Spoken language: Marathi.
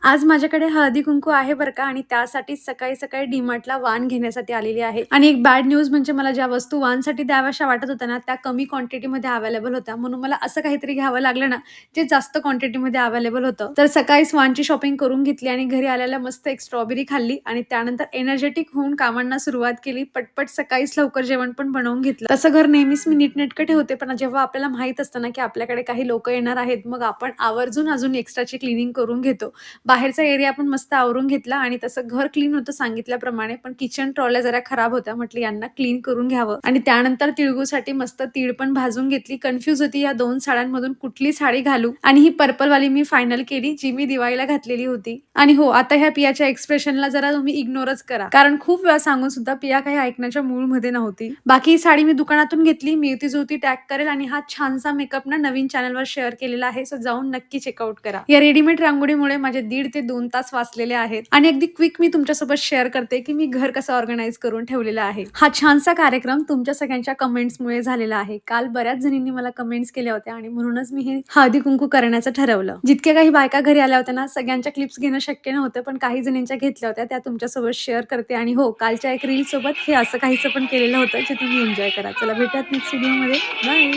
आज माझ्याकडे हळदी-कुंकू आहे बरं का आणि त्यासाठीच सकाळी-सकाळी डी-मार्टला वाण घेण्यासाठी आलेली आहे. आणि एक बॅड न्यूज म्हणजे मला ज्या वस्तू वाणसाठी द्याव्याशा वाटत होत्या ना, त्या कमी क्वांटिटीमध्ये अवेलेबल होत्या. म्हणून मला असं काहीतरी घ्यावं लागलं ना, जे जास्त क्वांटिटीमध्ये अवेलेबल होतं. तर सकाळीच वाणची शॉपिंग करून घेतली आणि घरी आल्याला मस्त एक स्ट्रॉबेरी खाल्ली आणि त्यानंतर एनर्जेटिक होऊन कामांना सुरुवात केली. पटपट सकाळीच लवकर जेवण पण बनवून घेतलं. तसं घर नेहमीच मी नीटनेटकं ठेवते, पण जेव्हा आपल्याला माहीत असतं ना, की आपल्याकडे काही लोकं येणार आहेत, मग आपण आवर्जून अजून एक्स्ट्राची क्लीनिंग करून घेतो. बाहेरचा एरिया पण मस्त आवरून घेतला आणि तसं घर क्लीन होतं सांगितल्याप्रमाणे, पण किचन ट्रॉल्या जरा खराब होत्या. म्हटलं यांना क्लीन करून घ्यावं आणि त्यानंतर तिळगूळसाठी मस्त तीळ पण भाजून घेतली. कन्फ्यूज होती या 2 साड्यांमधून कुठली साडी घालू आणि ही पर्पलवाली मी फायनल केली, जी मी दिवाळीला घातलेली होती. आणि हो, आता ह्या पियाच्या एक्सप्रेशनला जरा तुम्ही इग्नोरच करा, कारण खूप वेळा सांगून सुद्धा पिया काही ऐकण्याच्या मूडमध्ये नव्हती. बाकी ही साडी मी दुकानातून घेतली. मिळती-जुळती टॅग करेल आणि हा छानसा मेकअप ना नवीन चॅनलवर शेअर केलेला आहे, सो जाऊन नक्की चेकआउट करा. या रेडीमेड रांगोळीमुळे माझे 1.5 ते 2 तास वाचलेले आहेत आणि अगदी क्विक मी तुमच्यासोबत शेअर करते की मी घर कसं ऑर्गनाइज करून ठेवलेलं आहे. हा छानसा कार्यक्रम तुमच्या सगळ्यांच्या कमेंट्समुळे झालेला आहे. काल बऱ्याच जणींनी मला कमेंट्स केल्या होत्या आणि म्हणूनच मी हे हळदी कुंकू करण्याचं ठरवलं. जितक्या काही बायका घरी आल्या होत्या ना, सगळ्यांच्या क्लिप्स घेणं शक्य नव्हतं, पण काही जणींच्या घेतल्या होत्या, त्या तुमच्यासोबत शेअर करते. आणि हो, कालच्या एक रील सोबत हे असं काहीसं पण केलेलं होतं, जे तुम्ही एन्जॉय करा. चला भेटूयात नेक्स्ट व्हिडिओमध्ये. बाय.